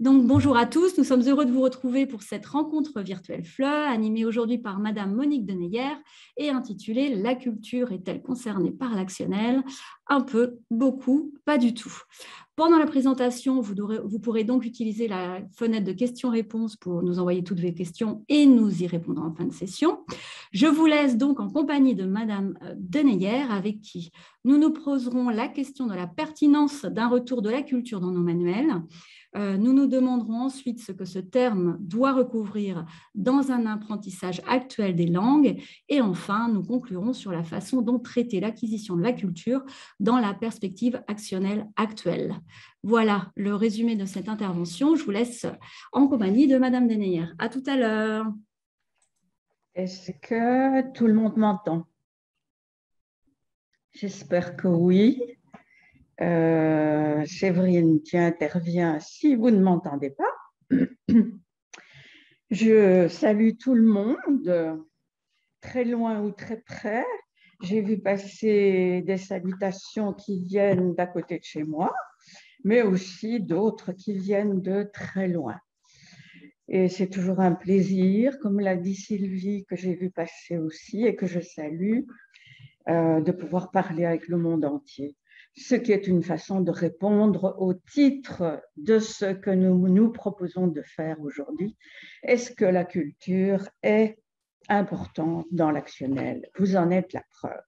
Donc, bonjour à tous, nous sommes heureux de vous retrouver pour cette rencontre virtuelle FLE, animée aujourd'hui par Madame Monique Deneyer et intitulée « La culture est-elle concernée par l'actionnel ?» Un peu, beaucoup, pas du tout. Pendant la présentation, vous pourrez donc utiliser la fenêtre de questions-réponses pour nous envoyer toutes vos questions et nous y répondre en fin de session. Je vous laisse donc en compagnie de Madame Deneyer, avec qui nous poserons la question de la pertinence d'un retour de la culture dans nos manuels. Nous nous demanderons ensuite ce que ce terme doit recouvrir dans un apprentissage actuel des langues. Et enfin, nous conclurons sur la façon dont traiter l'acquisition de la culture dans la perspective actionnelle actuelle. Voilà le résumé de cette intervention. Je vous laisse en compagnie de Madame Deneyer. À tout à l'heure. Est-ce que tout le monde m'entend? J'espère que oui. Séverine, tu interviens si vous ne m'entendez pas. Je salue tout le monde, très loin ou très près. J'ai vu passer des salutations qui viennent d'à côté de chez moi, mais aussi d'autres qui viennent de très loin. Et c'est toujours un plaisir, comme l'a dit Sylvie, que j'ai vu passer aussi et que je salue, de pouvoir parler avec le monde entier. Ce qui est une façon de répondre au titre de ce que nous nous proposons de faire aujourd'hui. Est-ce que la culture est importante dans l'actionnel? Vous en êtes la preuve.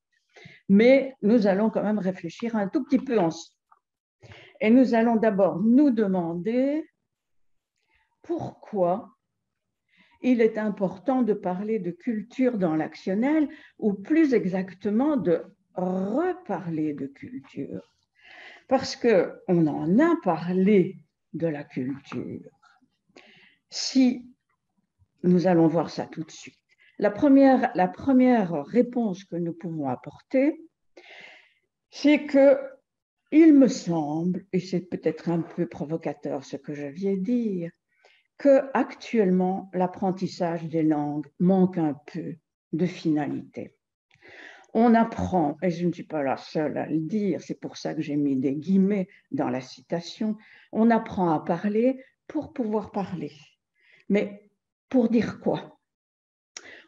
Mais nous allons quand même réfléchir un tout petit peu ensemble. Et nous allons d'abord nous demander pourquoi il est important de parler de culture dans l'actionnel, ou plus exactement de reparler de culture. Parce qu'on en a parlé de la culture. Si nous allons voir ça tout de suite. La première réponse que nous pouvons apporter, c'est que il me semble, et c'est peut-être un peu provocateur ce que je viens de dire, qu'actuellement, l'apprentissage des langues manque un peu de finalité. On apprend, et je ne suis pas la seule à le dire, c'est pour ça que j'ai mis des guillemets dans la citation, on apprend à parler pour pouvoir parler. Mais pour dire quoi?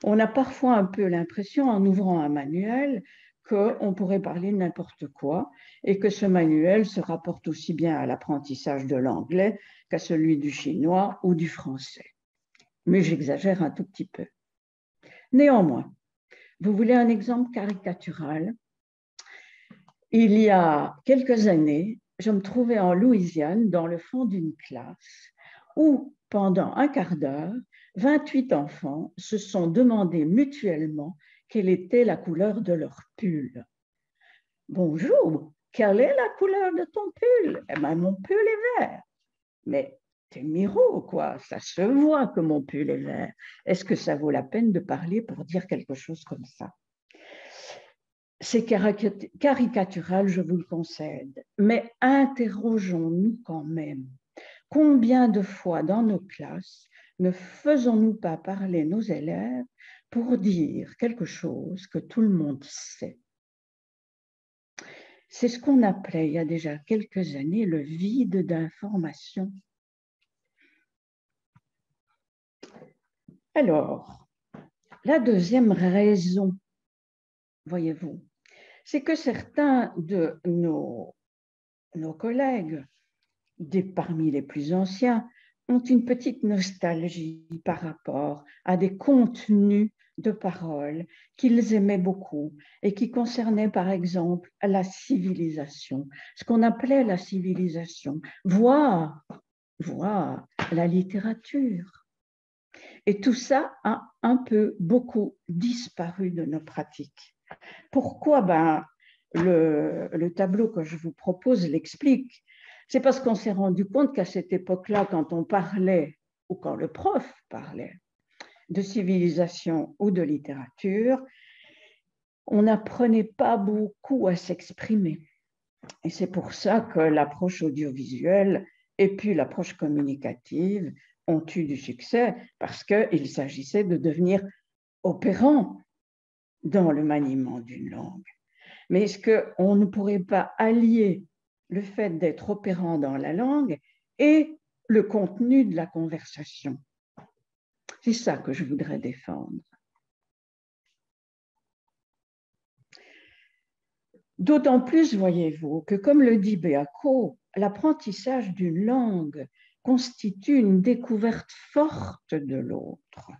On a parfois un peu l'impression, en ouvrant un manuel, qu'on pourrait parler de n'importe quoi et que ce manuel se rapporte aussi bien à l'apprentissage de l'anglais qu'à celui du chinois ou du français. Mais j'exagère un tout petit peu. Néanmoins, vous voulez un exemple caricatural? Il y a quelques années, je me trouvais en Louisiane dans le fond d'une classe où, pendant un quart d'heure, 28 enfants se sont demandé mutuellement quelle était la couleur de leur pull. Bonjour, quelle est la couleur de ton pull? Eh bien, mon pull est vert. Mais t'es miro, quoi, ça se voit que mon pull est vert. Est-ce que ça vaut la peine de parler pour dire quelque chose comme ça? C'est caricatural, je vous le concède, mais interrogeons-nous quand même. Combien de fois dans nos classes ne faisons-nous pas parler nos élèves pour dire quelque chose que tout le monde sait? C'est ce qu'on appelait il y a déjà quelques années le vide d'information. Alors, la deuxième raison, voyez-vous, c'est que certains de nos collègues, parmi les plus anciens, ont une petite nostalgie par rapport à des contenus de paroles qu'ils aimaient beaucoup et qui concernaient par exemple la civilisation, ce qu'on appelait la civilisation, voire la littérature. Et tout ça a un peu, beaucoup disparu de nos pratiques. Pourquoi? Le tableau que je vous propose l'explique. C'est parce qu'on s'est rendu compte qu'à cette époque-là, quand on parlait, ou quand le prof parlait de civilisation ou de littérature, on n'apprenait pas beaucoup à s'exprimer. Et c'est pour ça que l'approche audiovisuelle et puis l'approche communicative ont eu du succès, parce qu'il s'agissait de devenir opérant dans le maniement d'une langue. Mais est-ce qu'on ne pourrait pas allier le fait d'être opérant dans la langue et le contenu de la conversation. C'est ça que je voudrais défendre. D'autant plus, voyez-vous, que comme le dit Beaco, l'apprentissage d'une langue constitue une découverte forte de l'autre.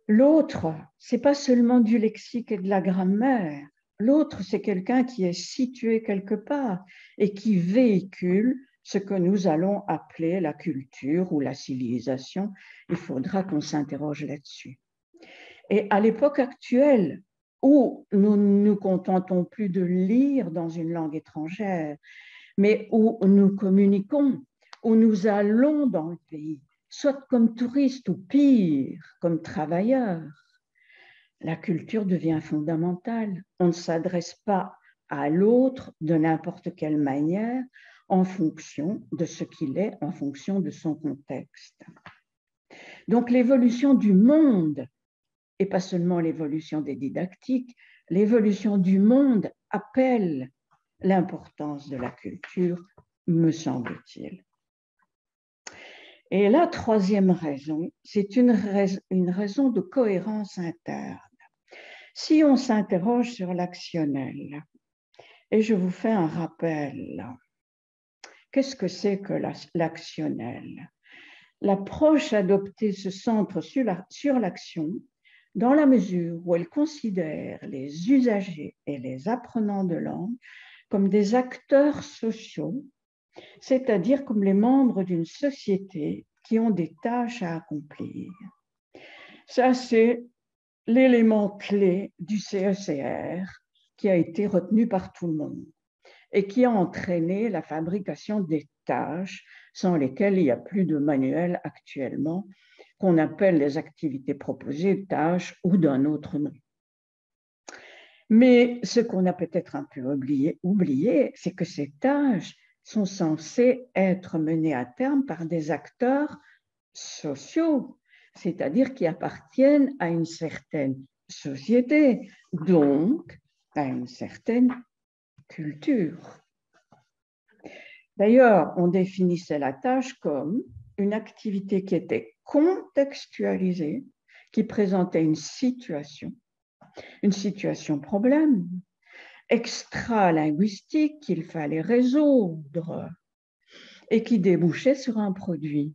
L'autre, ce n'est pas seulement du lexique et de la grammaire. L'autre, c'est quelqu'un qui est situé quelque part et qui véhicule ce que nous allons appeler la culture ou la civilisation. Il faudra qu'on s'interroge là-dessus. Et à l'époque actuelle, où nous ne nous contentons plus de lire dans une langue étrangère, mais où nous communiquons, où nous allons dans le pays, soit comme touristes ou pire, comme travailleurs, la culture devient fondamentale. On ne s'adresse pas à l'autre de n'importe quelle manière en fonction de ce qu'il est, en fonction de son contexte. Donc l'évolution du monde, et pas seulement l'évolution des didactiques, l'évolution du monde appelle l'importance de la culture, me semble-t-il. Et la troisième raison, c'est une raison de cohérence interne. Si on s'interroge sur l'actionnel, et je vous fais un rappel, qu'est-ce que c'est que l'actionnel? L'approche adoptée se centre sur l'action dans la mesure où elle considère les usagers et les apprenants de langue comme des acteurs sociaux, c'est-à-dire comme les membres d'une société qui ont des tâches à accomplir. Ça, c'est l'élément clé du CECR qui a été retenu par tout le monde et qui a entraîné la fabrication des tâches sans lesquelles il n'y a plus de manuel actuellement, qu'on appelle les activités proposées, tâches ou d'un autre nom. Mais ce qu'on a peut-être un peu oublié, c'est que ces tâches sont censées être menées à terme par des acteurs sociaux, c'est-à-dire qui appartiennent à une certaine société, donc à une certaine culture. D'ailleurs, on définissait la tâche comme une activité qui était contextualisée, qui présentait une situation problème, extra-linguistique qu'il fallait résoudre et qui débouchait sur un produit.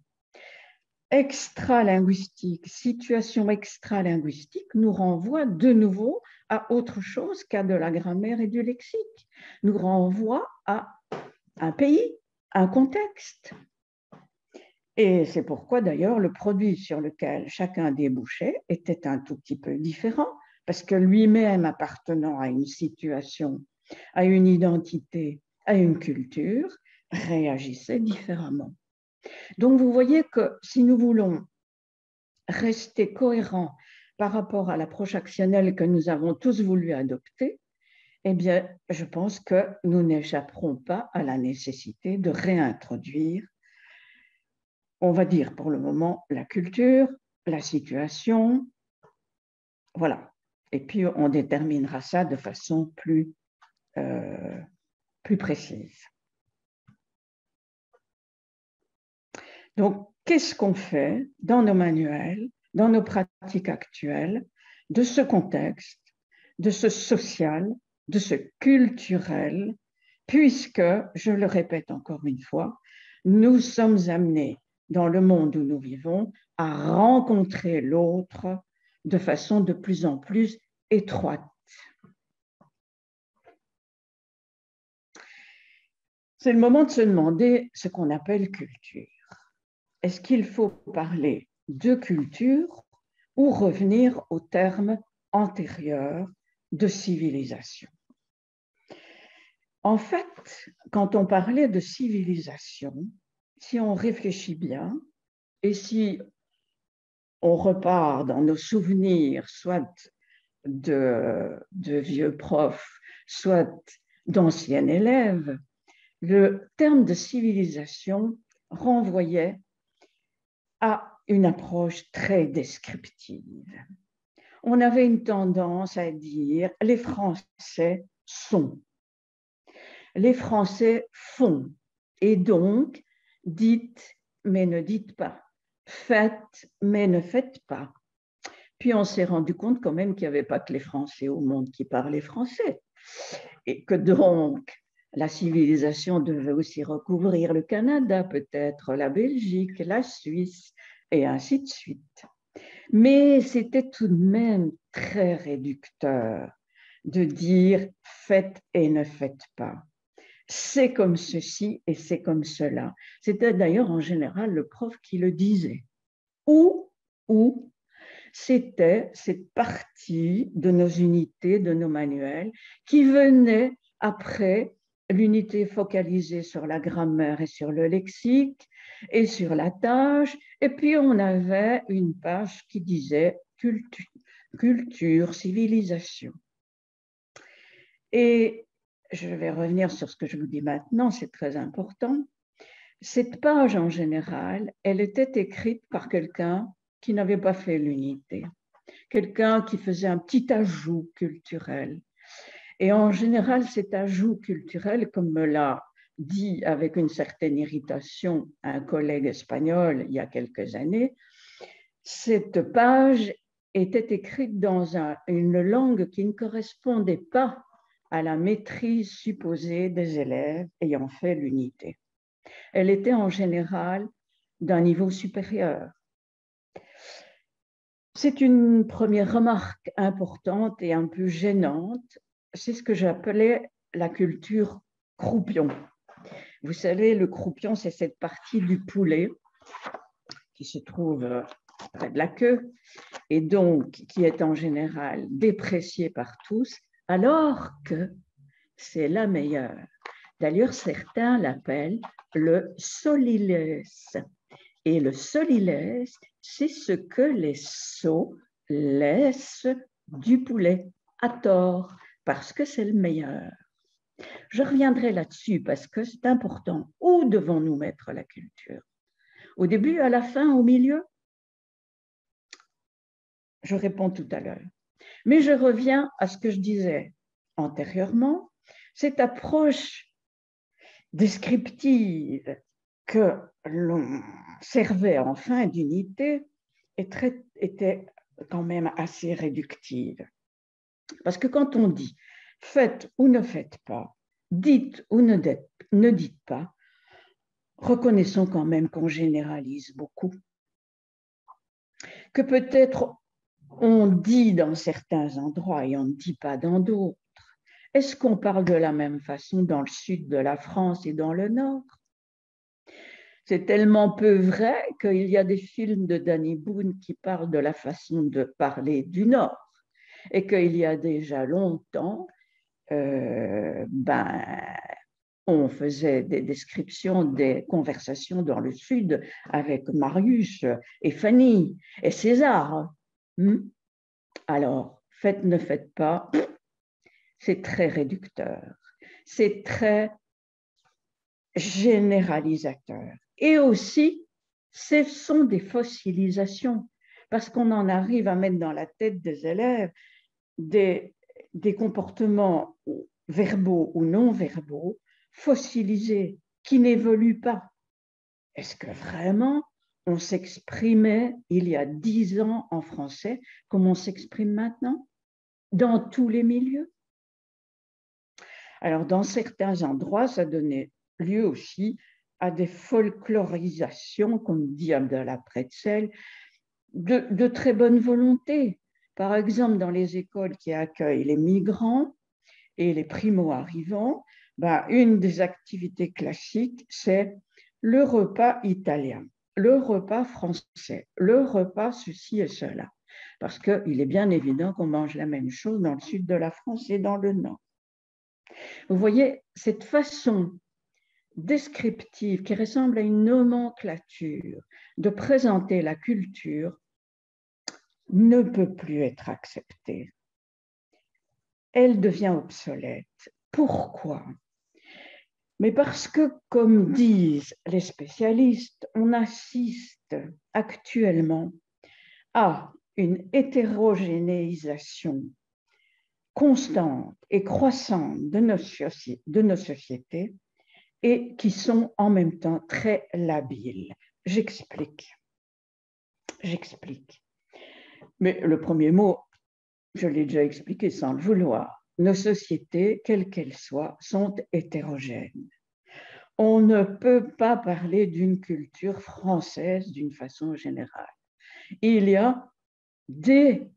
Extra-linguistique, situation extra-linguistique nous renvoie de nouveau à autre chose qu'à de la grammaire et du lexique, nous renvoie à un pays, un contexte. Et c'est pourquoi d'ailleurs le produit sur lequel chacun débouchait était un tout petit peu différent, parce que lui-même appartenant à une situation, à une identité, à une culture, réagissait différemment. Donc vous voyez que si nous voulons rester cohérents par rapport à l'approche actionnelle que nous avons tous voulu adopter, eh bien, je pense que nous n'échapperons pas à la nécessité de réintroduire, on va dire pour le moment, la culture, la situation, voilà. Et puis, on déterminera ça de façon plus précise. Donc, qu'est-ce qu'on fait dans nos manuels, dans nos pratiques actuelles, de ce contexte, de ce social, de ce culturel, puisque, je le répète encore une fois, nous sommes amenés dans le monde où nous vivons à rencontrer l'autre de façon de plus en plus étroite. C'est le moment de se demander ce qu'on appelle culture. Est-ce qu'il faut parler de culture ou revenir au terme antérieur de civilisation? En fait, quand on parlait de civilisation, si on réfléchit bien et si on repart dans nos souvenirs, soit de vieux profs, soit d'anciens élèves, le terme de civilisation renvoyait à une approche très descriptive. On avait une tendance à dire « les Français sont ». Les Français font. Et donc, dites mais ne dites pas, faites mais ne faites pas. Puis on s'est rendu compte quand même qu'il n'y avait pas que les Français au monde qui parlaient français et que donc la civilisation devait aussi recouvrir le Canada, peut-être la Belgique, la Suisse et ainsi de suite. Mais c'était tout de même très réducteur de dire faites et ne faites pas. C'est comme ceci et c'est comme cela. C'était d'ailleurs en général le prof qui le disait. Ou c'était cette partie de nos unités, de nos manuels, qui venait après l'unité focalisée sur la grammaire et sur le lexique et sur la tâche. Et puis on avait une page qui disait culture, civilisation. Et je vais revenir sur ce que je vous dis maintenant, c'est très important. Cette page en général, elle était écrite par quelqu'un qui n'avait pas fait l'unité, quelqu'un qui faisait un petit ajout culturel. Et en général, cet ajout culturel, comme me l'a dit avec une certaine irritation un collègue espagnol il y a quelques années, cette page était écrite dans une langue qui ne correspondait pas à la maîtrise supposée des élèves ayant fait l'unité. Elle était en général d'un niveau supérieur. C'est une première remarque importante et un peu gênante. C'est ce que j'appelais la culture croupion. Vous savez, le croupion, c'est cette partie du poulet qui se trouve près de la queue et donc qui est en général dépréciée par tous, alors que c'est la meilleure. D'ailleurs, certains l'appellent le solilès. Et le solilès, c'est ce que les sots laissent du poulet, à tort, parce que c'est le meilleur. Je reviendrai là-dessus parce que c'est important. Où devons-nous mettre la culture? Au début, à la fin, au milieu? Je réponds tout à l'heure. Mais je reviens à ce que je disais antérieurement. Cette approche descriptive que l'on servait en fin d'unité était quand même assez réductive. Parce que quand on dit faites ou ne faites pas, dites ou ne dites pas, reconnaissons quand même qu'on généralise beaucoup. Que peut-être on dit dans certains endroits et on ne dit pas dans d'autres. Est-ce qu'on parle de la même façon dans le sud de la France et dans le nord? C'est tellement peu vrai qu'il y a des films de Danny Boone qui parlent de la façon de parler du Nord et qu'il y a déjà longtemps, on faisait des descriptions des conversations dans le Sud avec Marius et Fanny et César. Alors, faites, ne faites pas, c'est très réducteur, c'est très généralisateur. Et aussi, ce sont des fossilisations, parce qu'on en arrive à mettre dans la tête des élèves des comportements verbaux ou non verbaux fossilisés, qui n'évoluent pas. Est-ce que vraiment on s'exprimait il y a 10 ans en français comme on s'exprime maintenant, dans tous les milieux? Alors, dans certains endroits, ça donnait lieu aussi à des folklorisations, comme dit Abdallah Pretzel, de très bonne volonté. Par exemple, dans les écoles qui accueillent les migrants et les primo-arrivants, une des activités classiques, c'est le repas italien, le repas français, le repas ceci et cela. Parce qu'il est bien évident qu'on mange la même chose dans le sud de la France et dans le nord. Vous voyez, cette façon descriptive qui ressemble à une nomenclature de présenter la culture ne peut plus être acceptée. Elle devient obsolète. Pourquoi? Mais parce que, comme disent les spécialistes, on assiste actuellement à une hétérogénéisation constante et croissante de nos sociétés, et qui sont en même temps très labiles. J'explique. Mais le premier mot, je l'ai déjà expliqué sans le vouloir. Nos sociétés, quelles qu'elles soient, sont hétérogènes. On ne peut pas parler d'une culture française d'une façon générale. Il y a des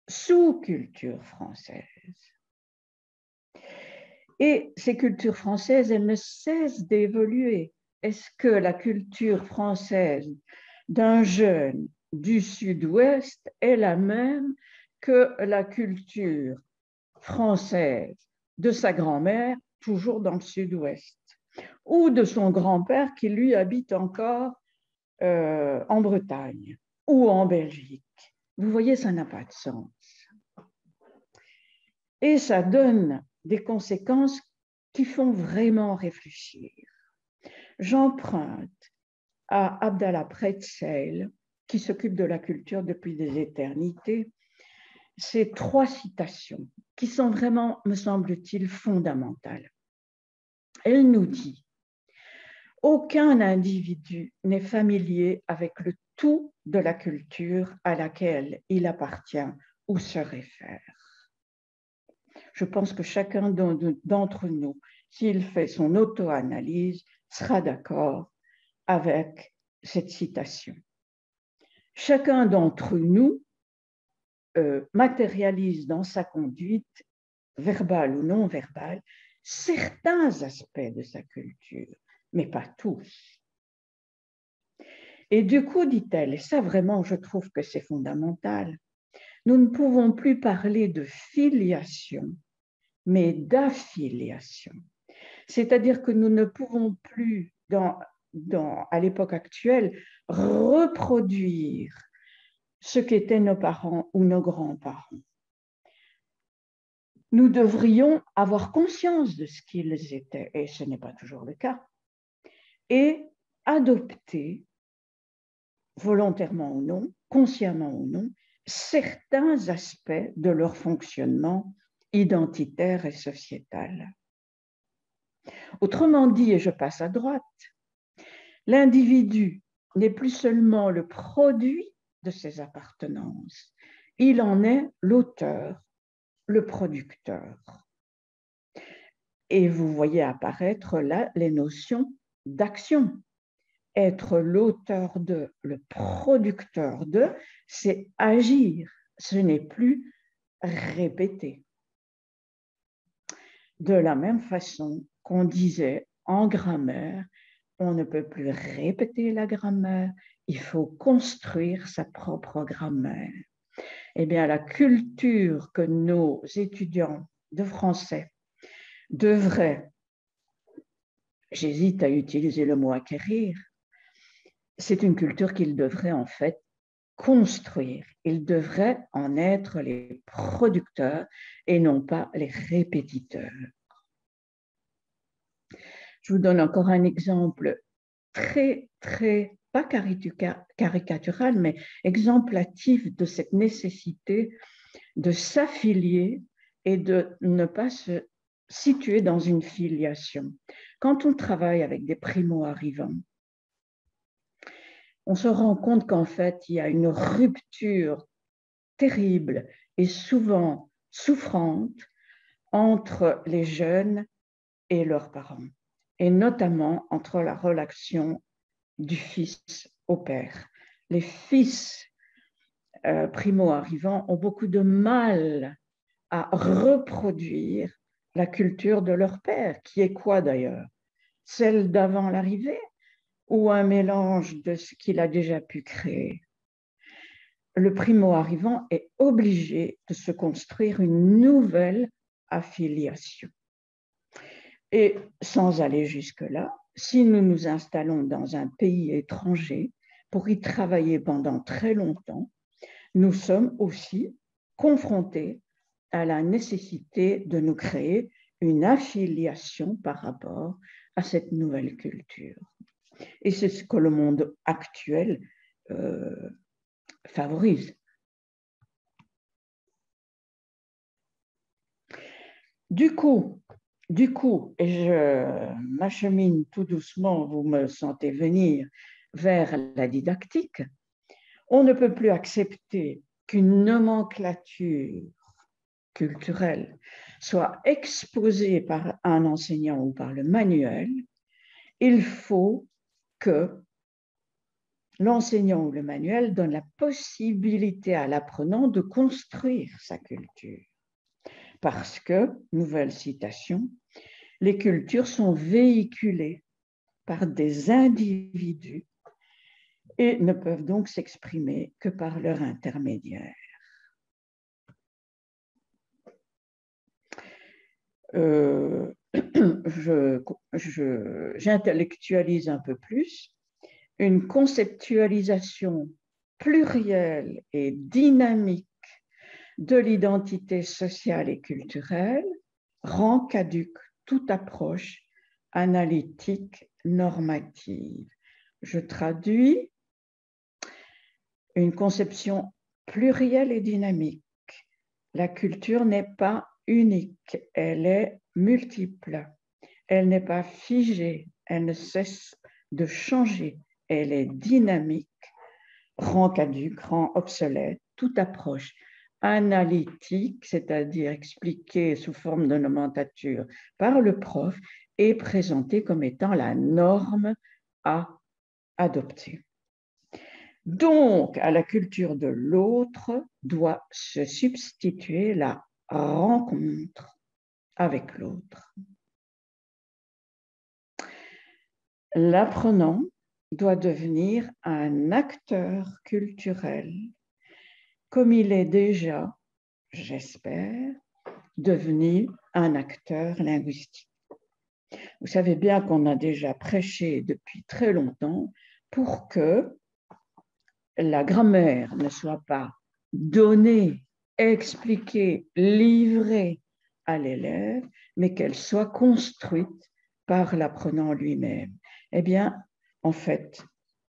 sous-cultures françaises. Et ces cultures françaises, elles ne cessent d'évoluer. Est-ce que la culture française d'un jeune du sud-ouest est la même que la culture française de sa grand-mère, toujours dans le sud-ouest, ou de son grand-père qui, lui, habite encore en Bretagne ou en Belgique? Vous voyez, ça n'a pas de sens. Et ça donne des conséquences qui font vraiment réfléchir. J'emprunte à Abdallah Pretzel, qui s'occupe de la culture depuis des éternités, ces 3 citations qui sont vraiment, me semble-t-il, fondamentales. Elle nous dit « Aucun individu n'est familier avec le tout de la culture à laquelle il appartient ou se réfère. » Je pense que chacun d'entre nous, s'il fait son auto-analyse, sera d'accord avec cette citation. Chacun d'entre nous matérialise dans sa conduite, verbale ou non verbale, certains aspects de sa culture, mais pas tous. Et du coup, dit-elle, et ça vraiment, je trouve que c'est fondamental, nous ne pouvons plus parler de filiation, mais d'affiliation. C'est-à-dire que nous ne pouvons plus, à l'époque actuelle, reproduire ce qu'étaient nos parents ou nos grands-parents. Nous devrions avoir conscience de ce qu'ils étaient, et ce n'est pas toujours le cas, et adopter, volontairement ou non, consciemment ou non, certains aspects de leur fonctionnement identitaire et sociétal. Autrement dit, et je passe à droite, l'individu n'est plus seulement le produit de ses appartenances, il en est l'auteur, le producteur. Et vous voyez apparaître là les notions d'action. Être l'auteur de, le producteur de, c'est agir, ce n'est plus répéter. De la même façon qu'on disait en grammaire, on ne peut plus répéter la grammaire, il faut construire sa propre grammaire. Eh bien, la culture que nos étudiants de français devraient, j'hésite à utiliser le mot acquérir, c'est une culture qu'ils devraient en fait construire. Ils devraient en être les producteurs et non pas les répétiteurs. Je vous donne encore un exemple très, pas caricatural, mais exemplatif de cette nécessité de s'affilier et de ne pas se situer dans une filiation. Quand on travaille avec des primo-arrivants, on se rend compte qu'en fait, il y a une rupture terrible et souvent souffrante entre les jeunes et leurs parents, et notamment entre la relation du fils au père. Les fils primo-arrivants ont beaucoup de mal à reproduire la culture de leur père, qui est quoi d'ailleurs? Celle d'avant l'arrivée ou un mélange de ce qu'il a déjà pu créer? Le primo-arrivant est obligé de se construire une nouvelle affiliation. Et sans aller jusque-là, si nous nous installons dans un pays étranger pour y travailler pendant très longtemps, nous sommes aussi confrontés à la nécessité de nous créer une affiliation par rapport à cette nouvelle culture. Et c'est ce que le monde actuel favorise. Du coup, Du coup, et je m'achemine tout doucement, vous me sentez venir vers la didactique, on ne peut plus accepter qu'une nomenclature culturelle soit exposée par un enseignant ou par le manuel. Il faut que l'enseignant ou le manuel donne la possibilité à l'apprenant de construire sa culture. Parce que, nouvelle citation, les cultures sont véhiculées par des individus et ne peuvent donc s'exprimer que par leur intermédiaire. J'intellectualise un peu plus. Une conceptualisation plurielle et dynamique de l'identité sociale et culturelle rend caduque toute approche analytique normative. Je traduis: une conception plurielle et dynamique. La culture n'est pas unique, elle est multiple. Elle n'est pas figée, elle ne cesse de changer, elle est dynamique, rend caduque, rend obsolète toute approche analytique, c'est-à-dire expliquée sous forme de nomenclature par le prof et présentée comme étant la norme à adopter. Donc, à la culture de l'autre doit se substituer la rencontre avec l'autre. L'apprenant doit devenir un acteur culturel, comme il est déjà, j'espère, devenu un acteur linguistique. Vous savez bien qu'on a déjà prêché depuis très longtemps pour que la grammaire ne soit pas donnée, expliquée, livrée à l'élève, mais qu'elle soit construite par l'apprenant lui-même. Eh bien, en fait,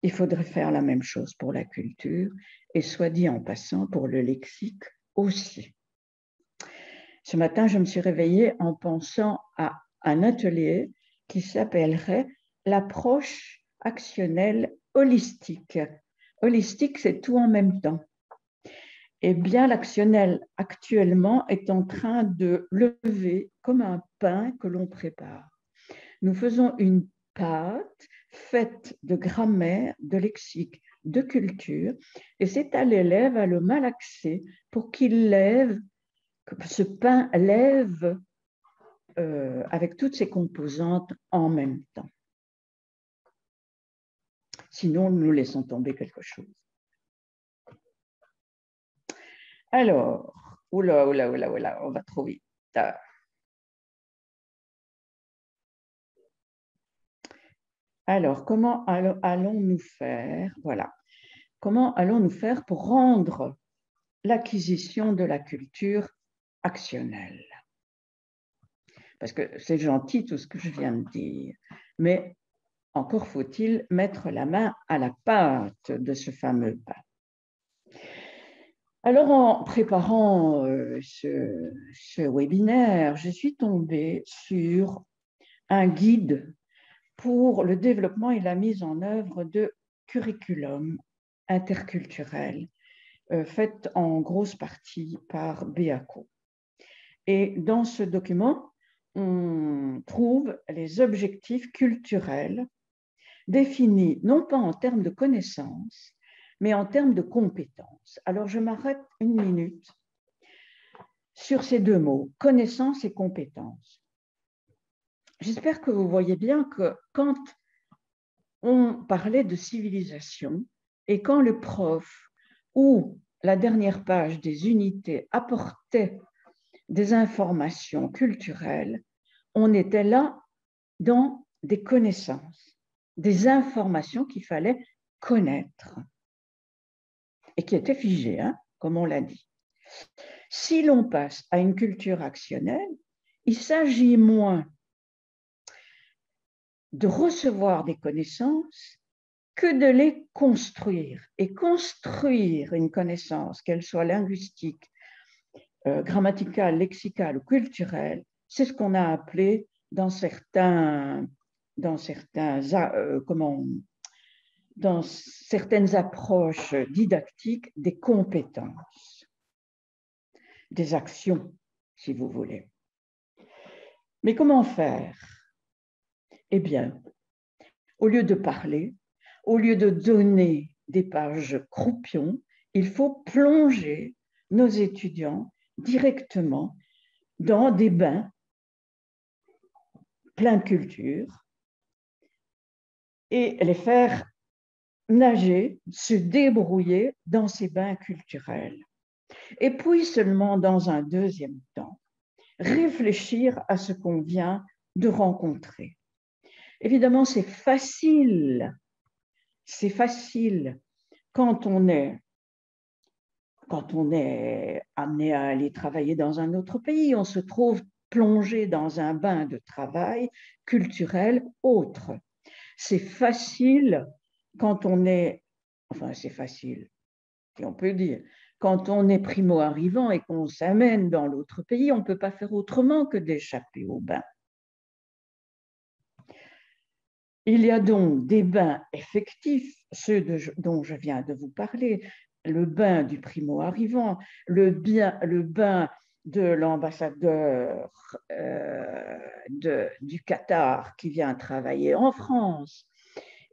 il faudrait faire la même chose pour la culture et, soit dit en passant, pour le lexique aussi. Ce matin, je me suis réveillée en pensant à un atelier qui s'appellerait l'approche actionnelle holistique. Holistique, c'est tout en même temps. Eh bien, l'actionnel actuellement est en train de lever comme un pain que l'on prépare. Nous faisons une pâte faite de grammaire, de lexique, de culture, et c'est à l'élève à le malaxer pour qu'il lève, que ce pain lève avec toutes ses composantes en même temps. Sinon, nous laissons tomber quelque chose. Alors, oula, on va trop vite. Alors, comment allons-nous faire? Voilà. Comment allons-nous faire pour rendre l'acquisition de la culture actionnelle? Parce que c'est gentil tout ce que je viens de dire, mais encore faut-il mettre la main à la pâte de ce fameux pain. Alors, en préparant ce webinaire, je suis tombée sur un guide pour le développement et la mise en œuvre de curriculum interculturel, fait en grosse partie par Beaco. Et dans ce document, on trouve les objectifs culturels définis non pas en termes de connaissances, mais en termes de compétences. Alors, je m'arrête une minute sur ces deux mots, connaissances et compétences. J'espère que vous voyez bien que quand on parlait de civilisation et quand le prof ou la dernière page des unités apportait des informations culturelles, on était là dans des connaissances, des informations qu'il fallait connaître et qui étaient figées, hein, comme on l'a dit. Si l'on passe à une culture actionnelle, il s'agit moins de recevoir des connaissances que de les construire. Et construire une connaissance, qu'elle soit linguistique, grammaticale, lexicale ou culturelle, c'est ce qu'on a appelé dans certaines approches didactiques des compétences, des actions, si vous voulez. Mais comment faire? Eh bien, au lieu de parler, au lieu de donner des pages croupions, il faut plonger nos étudiants directement dans des bains pleins de culture et les faire nager, se débrouiller dans ces bains culturels. Et puis seulement dans un deuxième temps, réfléchir à ce qu'on vient de rencontrer. Évidemment, c'est facile quand on est amené à aller travailler dans un autre pays, on se trouve plongé dans un bain de travail culturel autre. C'est facile quand on est, enfin c'est facile, si on peut dire, quand on est primo-arrivant et qu'on s'amène dans l'autre pays, on ne peut pas faire autrement que d'échapper au bain. Il y a donc des bains effectifs, ceux dont je viens de vous parler, le bain du primo-arrivant, le bain de l'ambassadeur du Qatar qui vient travailler en France.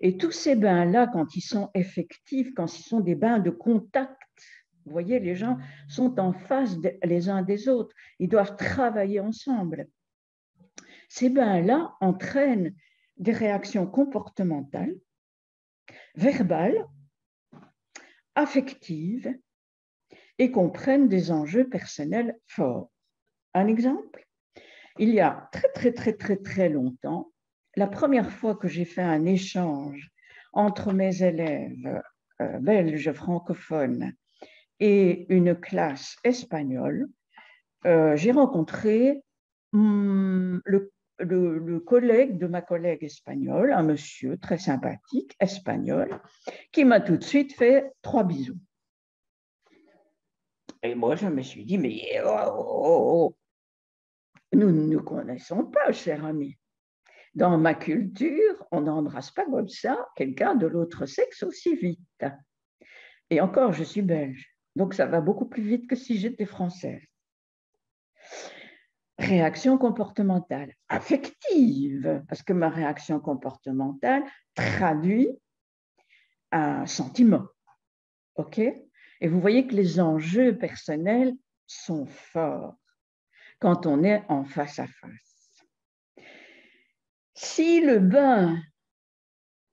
Et tous ces bains-là, quand ils sont effectifs, quand ils sont des bains de contact, vous voyez, les gens sont en face les uns des autres, ils doivent travailler ensemble. Ces bains-là entraînent des réactions comportementales, verbales, affectives et comprennent des enjeux personnels forts. Un exemple, il y a très longtemps, la première fois que j'ai fait un échange entre mes élèves belges francophones et une classe espagnole, j'ai rencontré le collègue de ma collègue espagnole, un monsieur très sympathique, espagnol, qui m'a tout de suite fait 3 bisous. Et moi, je me suis dit, mais nous ne nous connaissons pas, cher ami. Dans ma culture, on n'embrasse pas comme ça quelqu'un de l'autre sexe aussi vite. Et encore, je suis belge, donc ça va beaucoup plus vite que si j'étais française. Réaction comportementale, affective, parce que ma réaction comportementale traduit un sentiment. OK? Et vous voyez que les enjeux personnels sont forts quand on est en face à face. Si le bain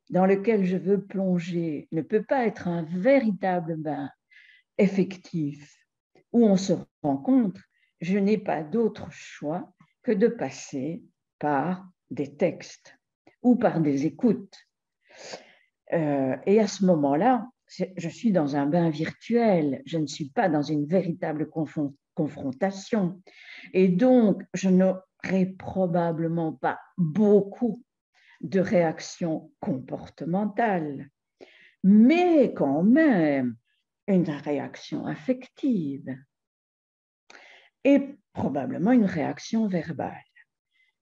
dans lequel je veux plonger ne peut pas être un véritable bain effectif où on se rencontre, je n'ai pas d'autre choix que de passer par des textes ou par des écoutes. Et à ce moment-là, je suis dans un bain virtuel, je ne suis pas dans une véritable confrontation. Et donc, je n'aurai probablement pas beaucoup de réactions comportementales, mais quand même une réaction affective et probablement une réaction verbale.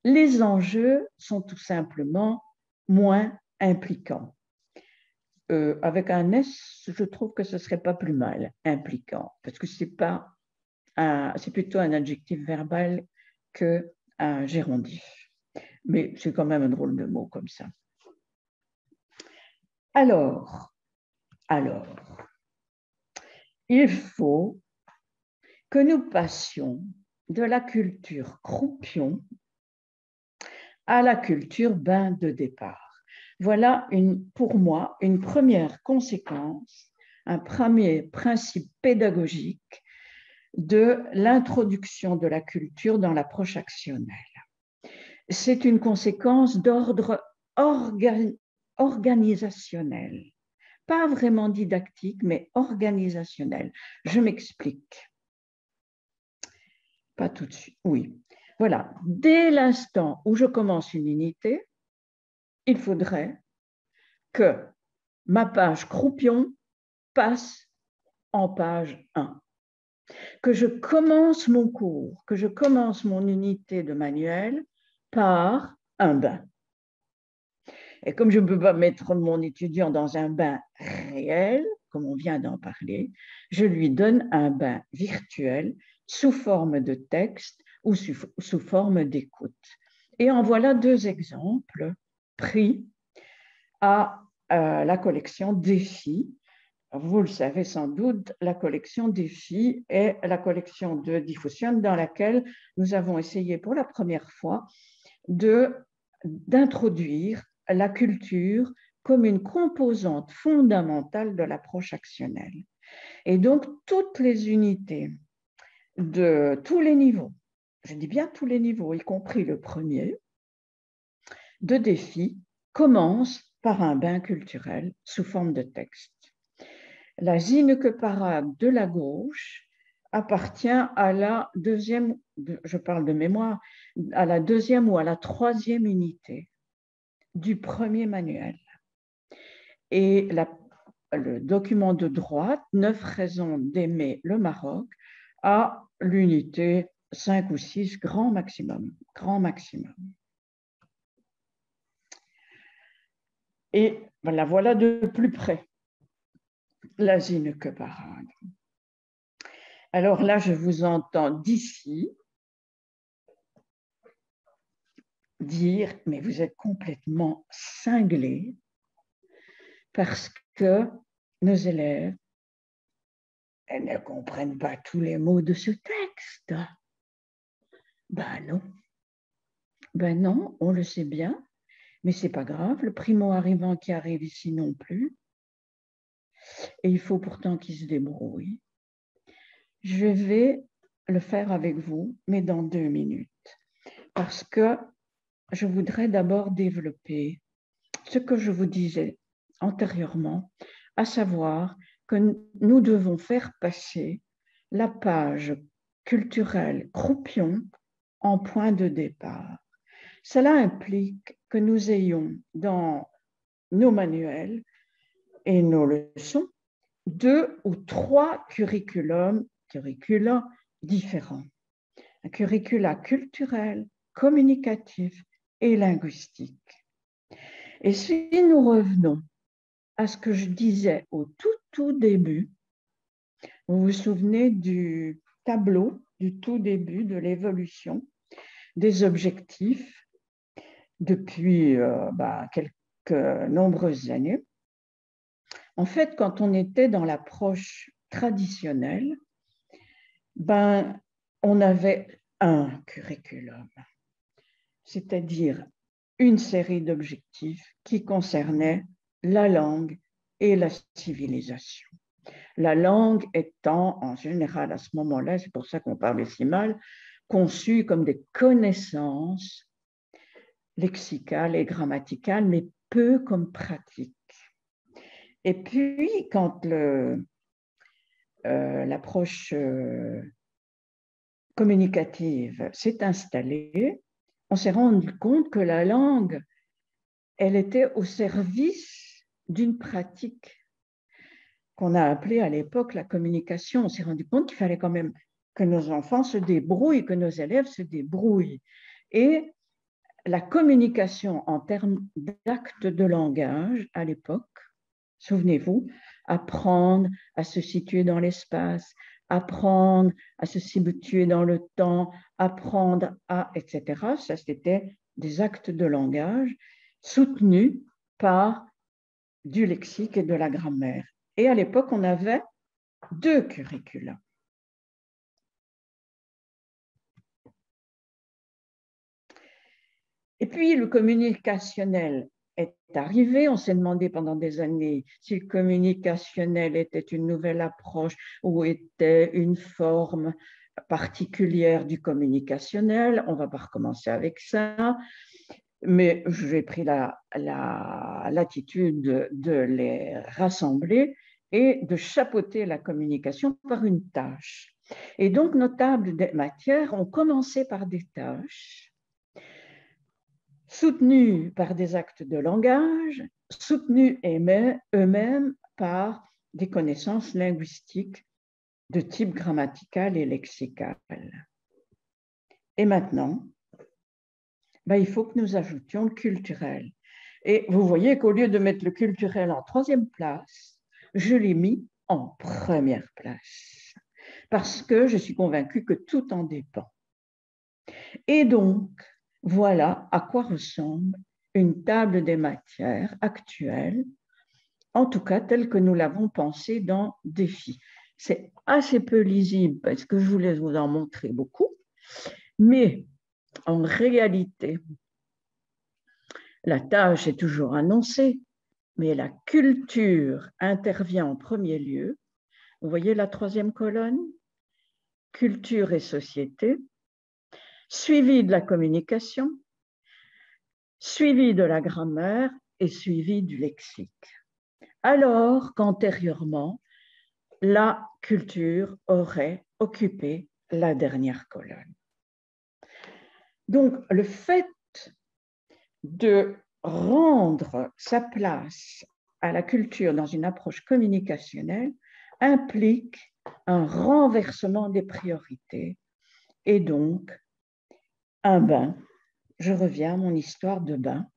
Les enjeux sont tout simplement moins impliquants. Avec un S, je trouve que ce ne serait pas plus mal, impliquant, parce que c'est plutôt un adjectif verbal qu'un gérondif. Mais c'est quand même un drôle de mot comme ça. Alors, il faut que nous passions de la culture croupion à la culture bain de départ. Voilà pour moi une première conséquence, un premier principe pédagogique de l'introduction de la culture dans l'approche actionnelle. C'est une conséquence d'ordre organisationnel, pas vraiment didactique, mais organisationnel. Je m'explique. Pas tout de suite, oui. Voilà, dès l'instant où je commence une unité, il faudrait que ma page croupion passe en page 1. que je commence mon cours, que je commence mon unité de manuel par un bain. Et comme je ne peux pas mettre mon étudiant dans un bain réel, comme on vient d'en parler, je lui donne un bain virtuel sous forme de texte ou sous forme d'écoute. Et en voilà deux exemples pris à la collection Défi. Vous le savez sans doute, la collection Défi est la collection de diffusion dans laquelle nous avons essayé pour la première fois d'introduire la culture comme une composante fondamentale de l'approche actionnelle. Et donc, toutes les unités de tous les niveaux, je dis bien tous les niveaux, y compris le premier, de Défi, commencent par un bain culturel sous forme de texte. La Zineke Parade de la gauche appartient à la deuxième, je parle de mémoire, à la deuxième ou à la troisième unité du premier manuel. Et le document de droite, 9 raisons d'aimer le Maroc, a l'unité 5 ou 6, grand maximum, grand maximum. Et voilà de plus près la Zineke Parade. Alors là, je vous entends d'ici dire, mais vous êtes complètement cinglés parce que nos élèves elles ne comprennent pas tous les mots de ce texte. Ben non, on le sait bien, mais c'est pas grave, le primo-arrivant qui arrive ici non plus, et il faut pourtant qu'il se débrouille. Je vais le faire avec vous, mais dans 2 minutes, parce que je voudrais d'abord développer ce que je vous disais antérieurement, à savoir que nous devons faire passer la page culturelle Croupion en point de départ. Cela implique que nous ayons dans nos manuels et nos leçons 2 ou 3 curricula différents. Un curricula culturel, communicatif et linguistique. Et si nous revenons à ce que je disais au tout début, vous vous souvenez du tableau du tout début de l'évolution des objectifs depuis quelques nombreuses années. En fait, quand on était dans l'approche traditionnelle, on avait un curriculum, c'est-à-dire une série d'objectifs qui concernaient la langue et la civilisation. La langue étant, en général, à ce moment-là, c'est pour ça qu'on parlait si mal, conçue comme des connaissances lexicales et grammaticales, mais peu comme pratiques. Et puis, quand l'approche communicative s'est installée, on s'est rendu compte que la langue, elle était au service d'une pratique qu'on a appelée à l'époque la communication. On s'est rendu compte qu'il fallait quand même que nos enfants se débrouillent, que nos élèves se débrouillent. Et la communication en termes d'actes de langage à l'époque, souvenez-vous, apprendre à se situer dans l'espace, apprendre à se situer dans le temps, apprendre à, etc. Ça, c'était des actes de langage soutenus par du lexique et de la grammaire. Et à l'époque, on avait 2 curricula. Et puis, le communicationnel est arrivé. On s'est demandé pendant des années si le communicationnel était une nouvelle approche ou était une forme particulière du communicationnel. On ne va pas recommencer avec ça, mais j'ai pris l'attitude de les rassembler et de chapeauter la communication par une tâche. Et donc, nos tables de matières ont commencé par des tâches soutenus par des actes de langage, soutenus eux-mêmes par des connaissances linguistiques de type grammatical et lexical. Et maintenant, il faut que nous ajoutions le culturel. Et vous voyez qu'au lieu de mettre le culturel en troisième place, je l'ai mis en première place, parce que je suis convaincue que tout en dépend. Et donc, voilà à quoi ressemble une table des matières actuelle, en tout cas telle que nous l'avons pensée dans Défi. C'est assez peu lisible parce que je voulais vous en montrer beaucoup, mais en réalité, la tâche est toujours annoncée, mais la culture intervient en premier lieu. Vous voyez la troisième colonne? Culture et société, suivi de la communication, suivi de la grammaire et suivi du lexique. Alors qu'antérieurement, la culture aurait occupé la dernière colonne. Donc, le fait de rendre sa place à la culture dans une approche communicationnelle implique un renversement des priorités et donc un bain. Je reviens à mon histoire de bain.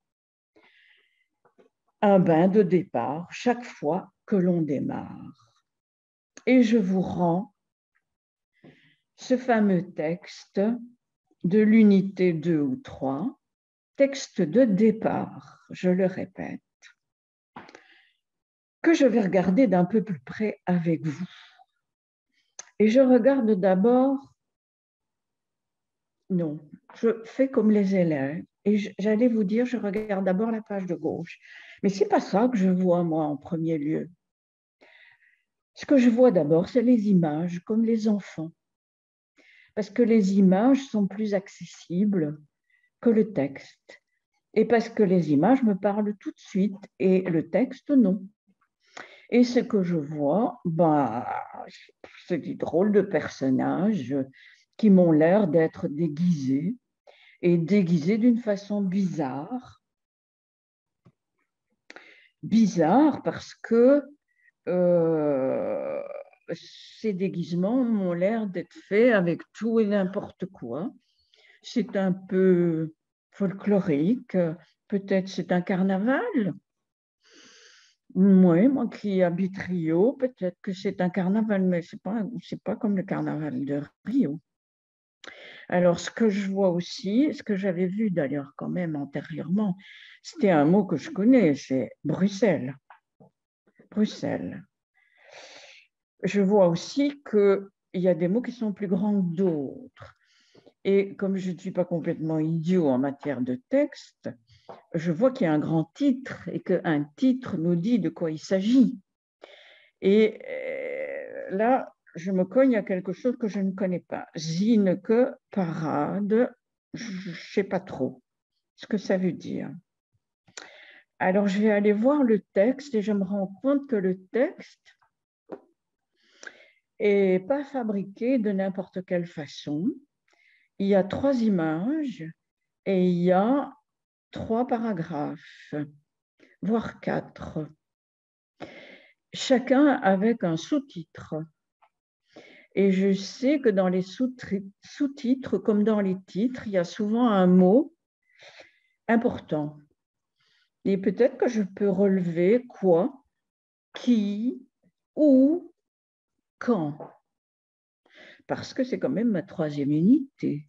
Un bain de départ chaque fois que l'on démarre. Et je vous rends ce fameux texte de l'unité 2 ou 3, texte de départ, je le répète, que je vais regarder d'un peu plus près avec vous. Et je regarde d'abord, non, je fais comme les élèves, et j'allais vous dire, je regarde d'abord la page de gauche. Mais ce n'est pas ça que je vois, moi, en premier lieu. Ce que je vois d'abord, c'est les images, comme les enfants. Parce que les images sont plus accessibles que le texte. Et parce que les images me parlent tout de suite et le texte, non. Et ce que je vois, c'est des drôles de personnages qui m'ont l'air d'être déguisés et déguisés d'une façon bizarre. Bizarre parce que ces déguisements m'ont l'air d'être faits avec tout et n'importe quoi. C'est un peu folklorique, peut-être c'est un carnaval. Oui, moi qui habite Rio, peut-être que c'est un carnaval, mais ce n'est pas comme le carnaval de Rio. Alors, ce que je vois aussi, ce que j'avais vu d'ailleurs quand même antérieurement, c'était un mot que je connais, c'est Bruxelles. Bruxelles. Je vois aussi qu'il y a des mots qui sont plus grands que d'autres. Et comme je ne suis pas complètement idiot en matière de texte, je vois qu'il y a un grand titre et qu'un titre nous dit de quoi il s'agit. Et là, je me cogne à quelque chose que je ne connais pas. Zineke parade, je ne sais pas trop ce que ça veut dire. Alors, je vais aller voir le texte et je me rends compte que le texte n'est pas fabriqué de n'importe quelle façon. Il y a 3 images et il y a 3 paragraphes, voire 4. Chacun avec un sous-titre. Et je sais que dans les sous-titres, comme dans les titres, il y a souvent un mot important. Et peut-être que je peux relever quoi, qui, où, quand. Parce que c'est quand même ma 3e unité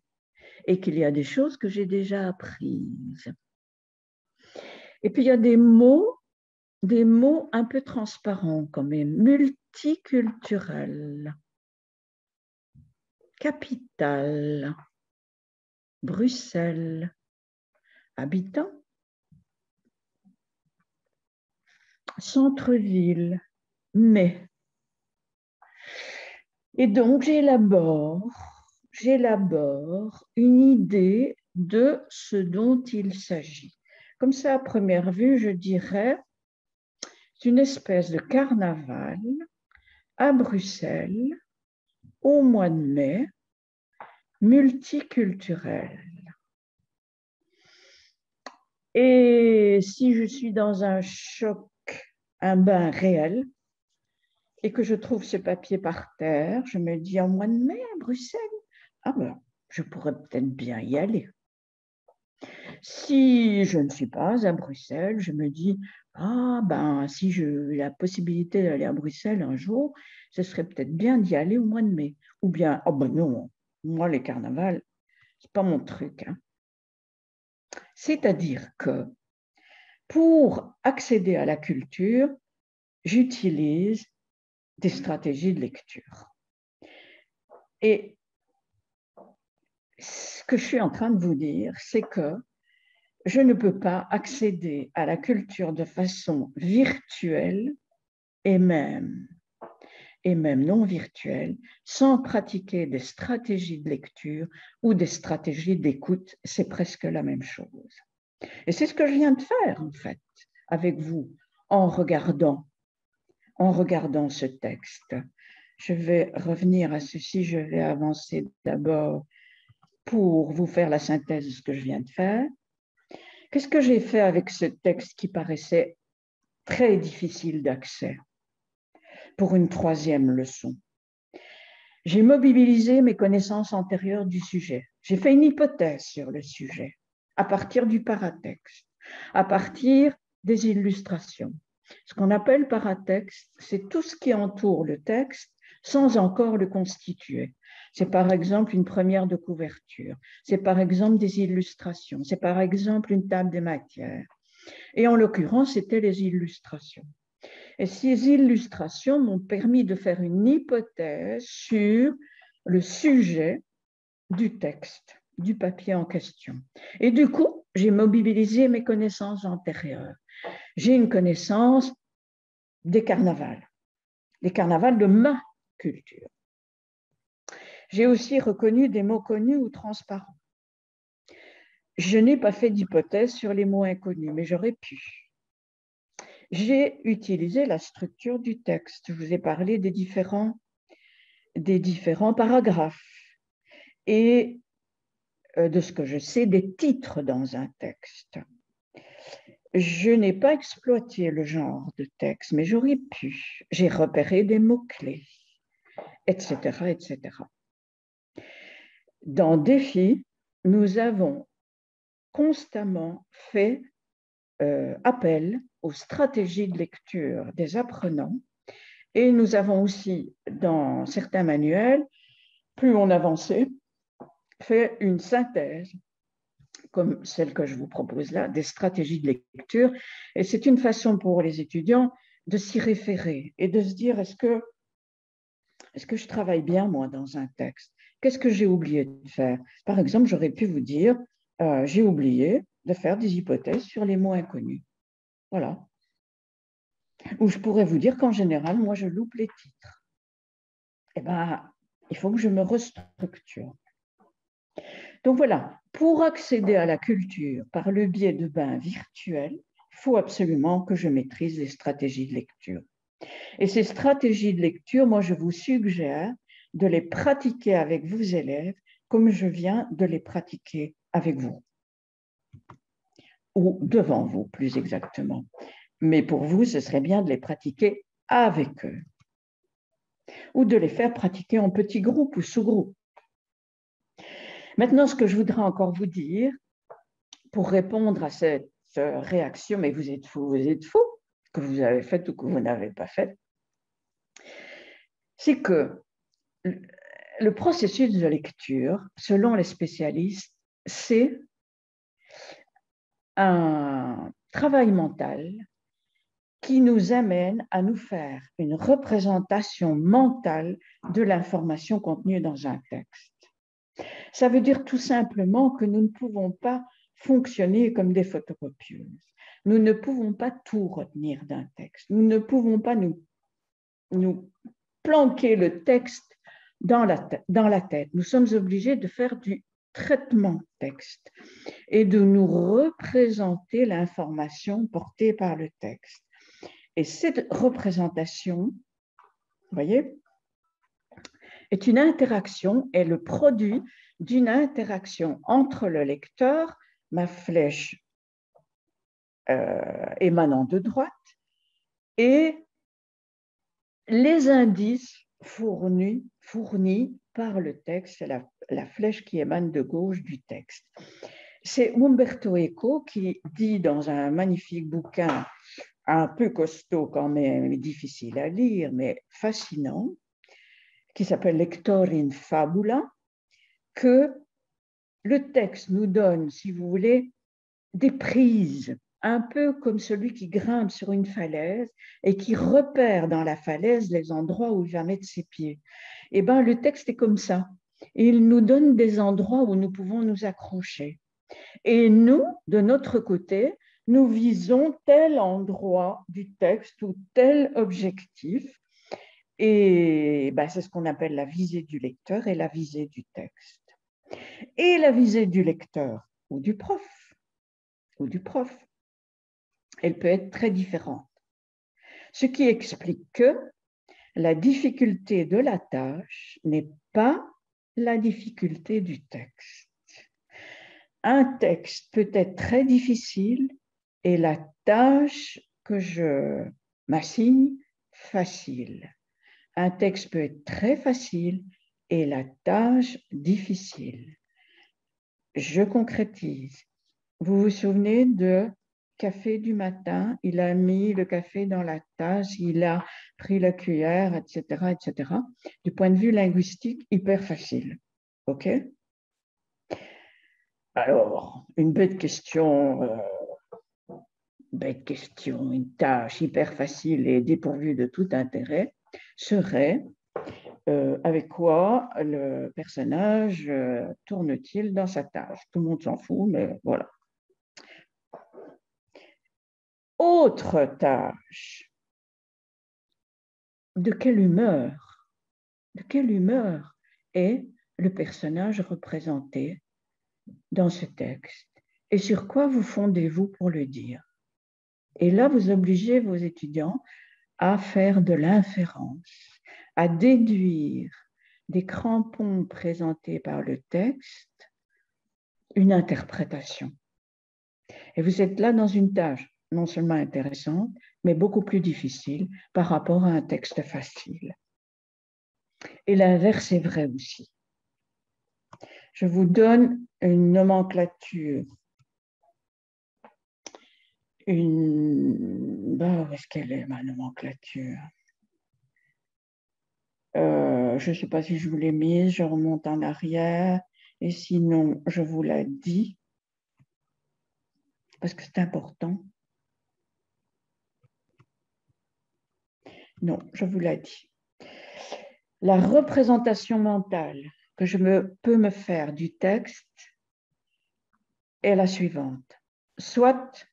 et qu'il y a des choses que j'ai déjà apprises. Et puis il y a des mots un peu transparents quand même, multiculturels. Capitale, Bruxelles, habitants, centre-ville, mais. Et donc j'élabore une idée de ce dont il s'agit. Comme ça, à première vue, je dirais, c'est une espèce de carnaval à Bruxelles au mois de mai, multiculturel. Et si je suis dans un choc, un bain réel, et que je trouve ce papier par terre, je me dis en mois de mai à Bruxelles, ah ben, je pourrais peut-être bien y aller. Si je ne suis pas à Bruxelles, je me dis, ah ben, si j'ai la possibilité d'aller à Bruxelles un jour, ce serait peut-être bien d'y aller au mois de mai. Ou bien, oh ben non, moi les carnavals, c'est pas mon truc. Hein. C'est-à-dire que pour accéder à la culture, j'utilise des stratégies de lecture. Et ce que je suis en train de vous dire, c'est que je ne peux pas accéder à la culture de façon virtuelle et même non virtuelle sans pratiquer des stratégies de lecture ou des stratégies d'écoute. C'est presque la même chose. Et c'est ce que je viens de faire, en fait, avec vous, en regardant ce texte. Je vais revenir à ceci, je vais avancer d'abord pour vous faire la synthèse de ce que je viens de faire. Qu'est-ce que j'ai fait avec ce texte qui paraissait très difficile d'accès pour une troisième leçon? J'ai mobilisé mes connaissances antérieures du sujet. J'ai fait une hypothèse sur le sujet à partir du paratexte, à partir des illustrations. Ce qu'on appelle paratexte, c'est tout ce qui entoure le texte sans encore le constituer. C'est par exemple une première de couverture, c'est par exemple des illustrations, c'est par exemple une table des matières. Et en l'occurrence, c'était les illustrations. Et ces illustrations m'ont permis de faire une hypothèse sur le sujet du texte, du papier en question. Et du coup, j'ai mobilisé mes connaissances antérieures. J'ai une connaissance des carnavals de ma culture. J'ai aussi reconnu des mots connus ou transparents. Je n'ai pas fait d'hypothèse sur les mots inconnus, mais j'aurais pu. J'ai utilisé la structure du texte. Je vous ai parlé des différents paragraphes et de ce que je sais des titres dans un texte. Je n'ai pas exploité le genre de texte, mais j'aurais pu. J'ai repéré des mots-clés, etc., etc. Dans Défi, nous avons constamment fait appel aux stratégies de lecture des apprenants et nous avons aussi, dans certains manuels, plus on avançait, fait une synthèse comme celle que je vous propose là, des stratégies de lecture. Et c'est une façon pour les étudiants de s'y référer et de se dire, est-ce que je travaille bien, moi, dans un texte? Qu'est-ce que j'ai oublié de faire? Par exemple, j'aurais pu vous dire, j'ai oublié de faire des hypothèses sur les mots inconnus. Voilà. Ou je pourrais vous dire qu'en général, moi, je loupe les titres. Eh bien, il faut que je me restructure. Donc voilà, pour accéder à la culture par le biais de bains virtuels, il faut absolument que je maîtrise les stratégies de lecture. Et ces stratégies de lecture, moi, je vous suggère de les pratiquer avec vos élèves comme je viens de les pratiquer avec vous. Ou devant vous, plus exactement. Mais pour vous, ce serait bien de les pratiquer avec eux. Ou de les faire pratiquer en petits groupes ou sous-groupes. Maintenant, ce que je voudrais encore vous dire, pour répondre à cette réaction, mais vous êtes fou, que vous avez fait ou que vous n'avez pas fait, c'est que le processus de lecture, selon les spécialistes, c'est un travail mental qui nous amène à nous faire une représentation mentale de l'information contenue dans un texte. Ça veut dire tout simplement que nous ne pouvons pas fonctionner comme des photocopieuses. Nous ne pouvons pas tout retenir d'un texte. Nous ne pouvons pas nous planquer le texte dans la tête. Nous sommes obligés de faire du traitement texte et de nous représenter l'information portée par le texte. Et cette représentation, vous voyez, est une interaction, est le produit d'une interaction entre le lecteur, ma flèche émanant de droite, et les indices fournis par le texte, c'est la flèche qui émane de gauche du texte. C'est Umberto Eco qui dit dans un magnifique bouquin, un peu costaud quand même, difficile à lire, mais fascinant, qui s'appelle Lector in Fabula, que le texte nous donne, si vous voulez, des prises, un peu comme celui qui grimpe sur une falaise et qui repère dans la falaise les endroits où il va mettre ses pieds. Eh bien, le texte est comme ça. Il nous donne des endroits où nous pouvons nous accrocher. Et nous, de notre côté, nous visons tel endroit du texte ou tel objectif. Et ben, c'est ce qu'on appelle la visée du lecteur et la visée du texte. Et la visée du lecteur ou du prof, elle peut être très différente. Ce qui explique que la difficulté de la tâche n'est pas la difficulté du texte. Un texte peut être très difficile et la tâche que je m'assigne, facile. Un texte peut être très facile et la tâche difficile. Je concrétise. Vous vous souvenez de café du matin, il a mis le café dans la tasse, il a pris la cuillère, etc., etc. Du point de vue linguistique, hyper facile. OK? Alors, une bête question, une tâche hyper facile et dépourvue de tout intérêt serait avec quoi le personnage tourne-t-il dans sa tâche? Tout le monde s'en fout, mais voilà. Autre tâche. De quelle humeur est le personnage représenté dans ce texte? Et sur quoi vous fondez-vous pour le dire? Et là, vous obligez vos étudiants à faire de l'inférence, à déduire des crampons présentés par le texte une interprétation. Et vous êtes là dans une tâche non seulement intéressante, mais beaucoup plus difficile par rapport à un texte facile. Et l'inverse est vrai aussi. Je vous donne une nomenclature. Où est-ce qu'elle est, ma nomenclature? Je ne sais pas si je vous l'ai mise, je remonte en arrière. Et sinon, je vous la dis, parce que c'est important. Non, je vous la dis. La représentation mentale que je peux me faire du texte est la suivante. Soit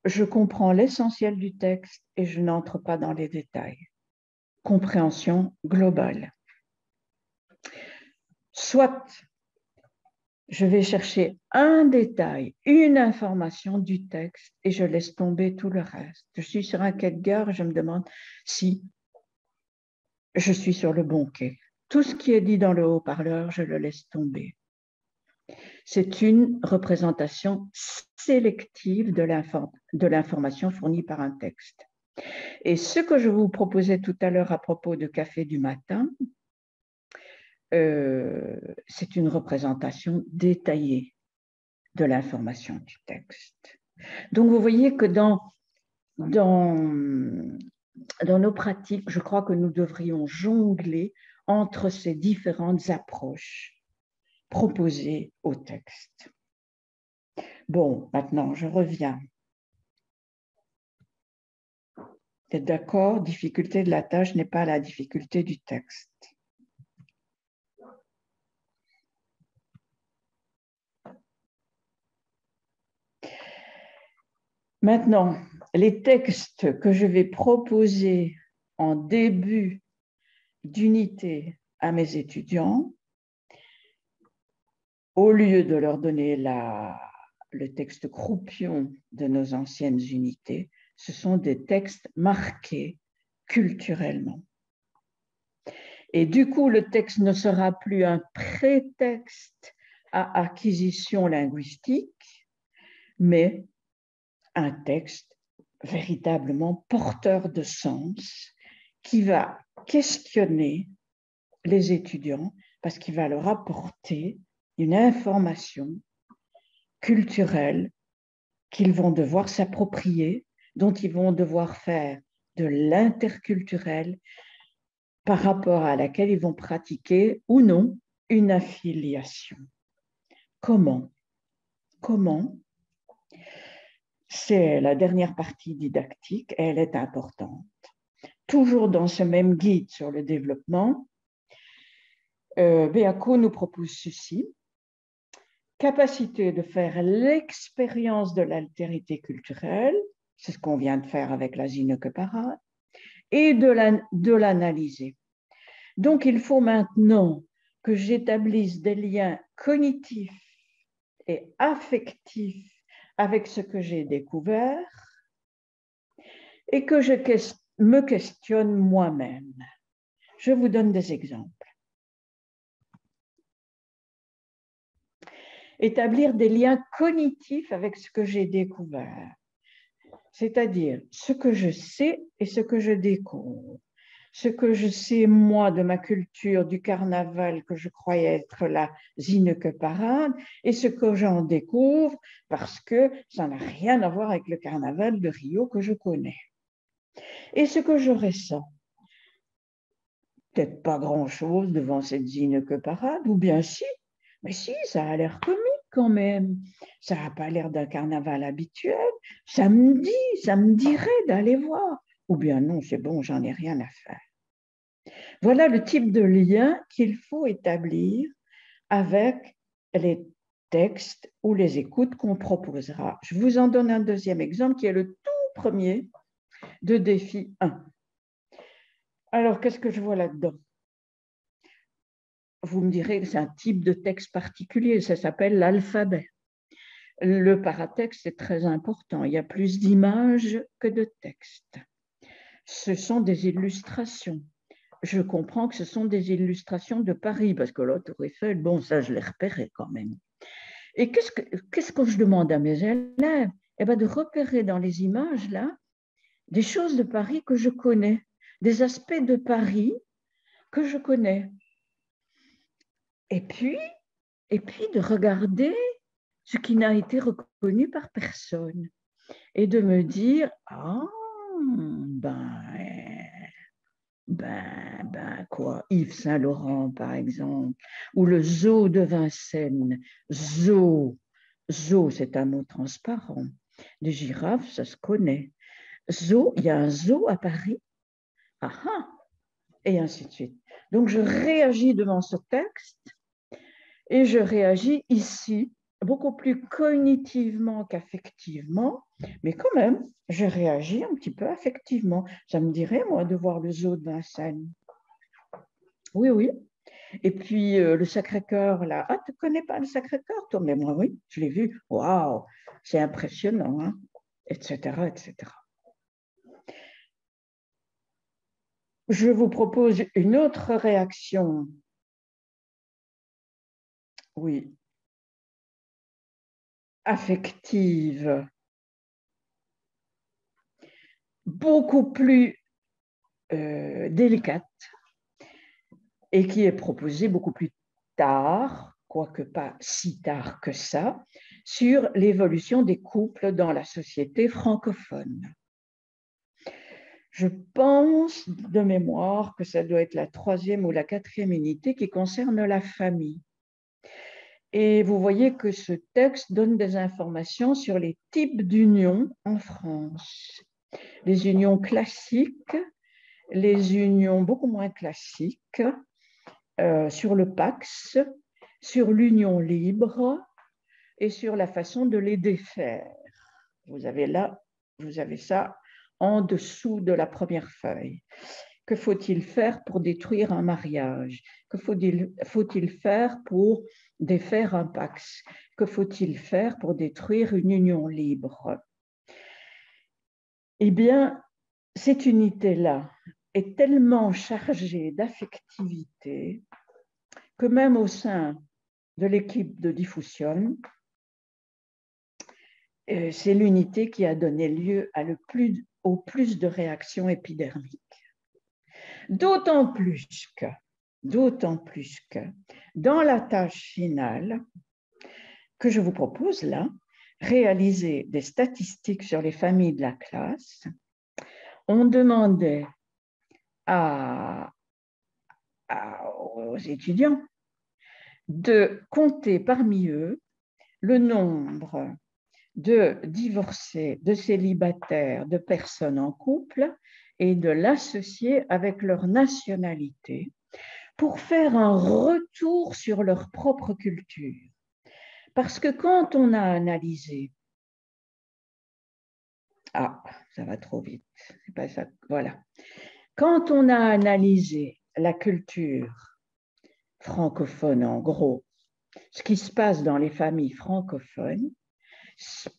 je comprends l'essentiel du texte et je n'entre pas dans les détails. Compréhension globale. Soit je vais chercher un détail, une information du texte et je laisse tomber tout le reste. Je suis sur un quai de gare et je me demande si je suis sur le bon quai. Tout ce qui est dit dans le haut-parleur, je le laisse tomber. C'est une représentation sélective de l'information fournie par un texte. Et ce que je vous proposais tout à l'heure à propos de café du matin, c'est une représentation détaillée de l'information du texte. Donc, vous voyez que dans nos pratiques, je crois que nous devrions jongler entre ces différentes approches proposées au texte. Bon, maintenant, je reviens. Vous êtes d'accord? Difficulté de la tâche n'est pas la difficulté du texte. Maintenant, les textes que je vais proposer en début d'unité à mes étudiants, au lieu de leur donner le texte croupion de nos anciennes unités, ce sont des textes marqués culturellement. Et du coup, le texte ne sera plus un prétexte à acquisition linguistique, mais un texte véritablement porteur de sens qui va questionner les étudiants parce qu'il va leur apporter une information culturelle qu'ils vont devoir s'approprier, dont ils vont devoir faire de l'interculturel par rapport à laquelle ils vont pratiquer ou non une affiliation. Comment? C'est la dernière partie didactique, et elle est importante. Toujours dans ce même guide sur le développement, Beaco nous propose ceci: capacité de faire l'expérience de l'altérité culturelle, c'est ce qu'on vient de faire avec la Zineke Parade, et de l'analyser. Donc, il faut maintenant que j'établisse des liens cognitifs et affectifs avec ce que j'ai découvert et que je me questionne moi-même. Je vous donne des exemples. Établir des liens cognitifs avec ce que j'ai découvert, c'est-à-dire ce que je sais et ce que je découvre. Ce que je sais, moi, de ma culture, du carnaval que je croyais être la Zineke Parade, et ce que j'en découvre parce que ça n'a rien à voir avec le carnaval de Rio que je connais. Et ce que je ressens, peut-être pas grand-chose devant cette Zineke Parade, ou bien si, mais si, ça a l'air comique quand même. Ça n'a pas l'air d'un carnaval habituel. Ça me dirait d'aller voir. Ou bien non, c'est bon, j'en ai rien à faire. Voilà le type de lien qu'il faut établir avec les textes ou les écoutes qu'on proposera. Je vous en donne un deuxième exemple qui est le tout premier de défi 1. Alors, qu'est-ce que je vois là-dedans? Vous me direz que c'est un type de texte particulier, ça s'appelle l'alphabet. Le paratexte est très important, il y a plus d'images que de textes. Ce sont des illustrations. Je comprends que ce sont des illustrations de Paris, parce que la Tour Eiffel, bon, ça, je l'ai repéré quand même. Et qu'est-ce que je demande à mes élèves? Eh bien, de repérer dans les images, là, des choses de Paris que je connais, des aspects de Paris que je connais. Et puis de regarder ce qui n'a été reconnu par personne. Et de me dire, ah, quoi, Yves Saint-Laurent, par exemple, ou le zoo de Vincennes. Zoo, c'est un mot transparent. Les girafes, ça se connaît. Zoo, il y a un zoo à Paris. Ah, et ainsi de suite. Donc, je réagis devant ce texte et je réagis ici beaucoup plus cognitivement qu'affectivement, mais quand même, je réagis un petit peu affectivement. Ça me dirait, moi, de voir le zoo de Vincennes. Oui. Et puis, le Sacré-Cœur, là. Ah, tu ne connais pas le Sacré-Cœur, toi? Mais moi, oui, je l'ai vu. Waouh, c'est impressionnant, hein, etc., etc. Je vous propose une autre réaction. Oui. Affective. Beaucoup plus délicate et qui est proposée beaucoup plus tard, quoique pas si tard que ça, sur l'évolution des couples dans la société francophone. Je pense de mémoire que ça doit être la 3e ou la 4e unité qui concerne la famille. Et vous voyez que ce texte donne des informations sur les types d'unions en France. Les unions classiques, les unions beaucoup moins classiques, sur le Pax, sur l'union libre et sur la façon de les défaire. Vous avez ça en dessous de la première feuille. Que faut-il faire pour détruire un mariage? Que faut-il faire pour défaire un Pax? Que faut-il faire pour détruire une union libre? Eh bien, cette unité-là est tellement chargée d'affectivité que même au sein de l'équipe de diffusion, c'est l'unité qui a donné lieu au plus de réactions épidermiques. D'autant plus que, dans la tâche finale que je vous propose là, réaliser des statistiques sur les familles de la classe, on demandait aux étudiants de compter parmi eux le nombre de divorcés, de célibataires, de personnes en couple et de l'associer avec leur nationalité pour faire un retour sur leur propre culture. Parce que quand on a analysé... Ah, ça va trop vite. C'est pas ça. Voilà. Quand on a analysé la culture francophone, en gros, ce qui se passe dans les familles francophones,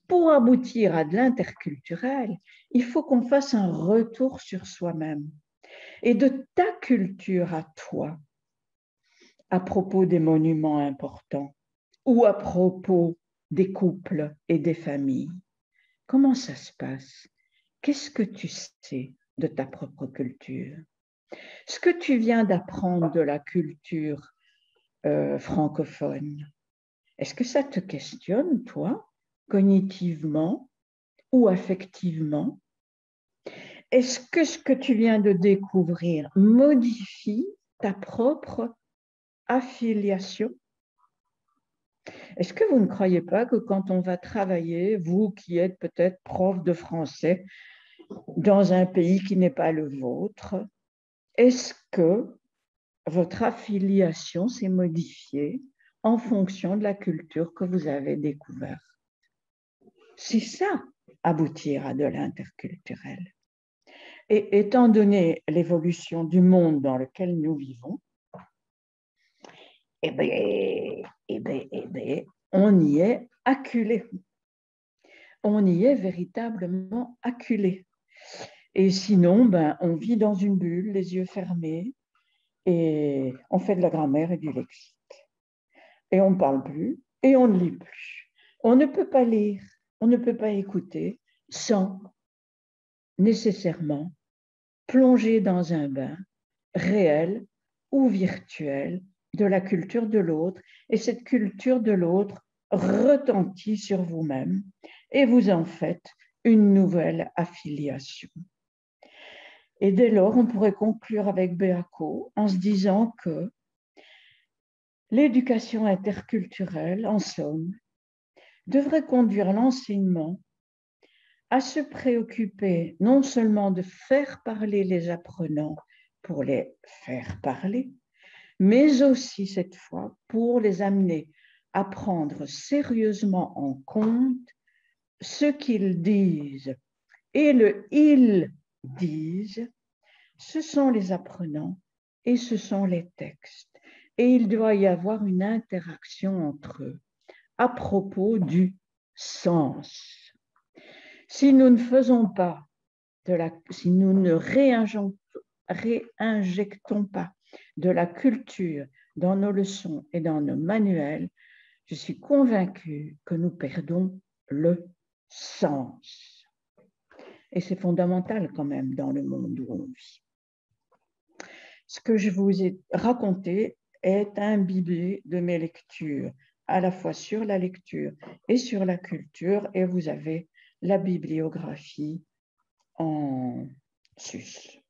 pour aboutir à de l'interculturel, il faut qu'on fasse un retour sur soi-même et de ta culture à toi, à propos des monuments importants ou à propos des couples et des familles. Comment ça se passe? Qu'est-ce que tu sais de ta propre culture? Ce que tu viens d'apprendre de la culture francophone, est-ce que ça te questionne, toi, cognitivement ou affectivement? Est-ce que ce que tu viens de découvrir modifie ta propre affiliation? Est-ce que vous ne croyez pas que quand on va travailler, vous qui êtes peut-être prof de français dans un pays qui n'est pas le vôtre, est-ce que votre affiliation s'est modifiée en fonction de la culture que vous avez découverte? C'est ça, aboutir à de l'interculturel. Et étant donné l'évolution du monde dans lequel nous vivons, on y est acculé. On y est véritablement acculé. Et sinon, on vit dans une bulle, les yeux fermés, et on fait de la grammaire et du lexique. Et on ne parle plus, et on ne lit plus. On ne peut pas lire, on ne peut pas écouter sans nécessairement plonger dans un bain réel ou virtuel de la culture de l'autre, et cette culture de l'autre retentit sur vous-même et vous en faites une nouvelle affiliation. Et dès lors, on pourrait conclure avec Béaco en se disant que l'éducation interculturelle, en somme, devrait conduire l'enseignement à se préoccuper non seulement de faire parler les apprenants pour les faire parler, mais aussi cette fois pour les amener à prendre sérieusement en compte ce qu'ils disent. Et le « ils disent », ce sont les apprenants et ce sont les textes. Et il doit y avoir une interaction entre eux à propos du sens. Si nous ne faisons pas si nous ne réinjectons pas de la culture dans nos leçons et dans nos manuels, je suis convaincue que nous perdons le sens. Et c'est fondamental quand même dans le monde où on vit. Ce que je vous ai raconté est imbibé de mes lectures, à la fois sur la lecture et sur la culture, et vous avez la bibliographie en sus.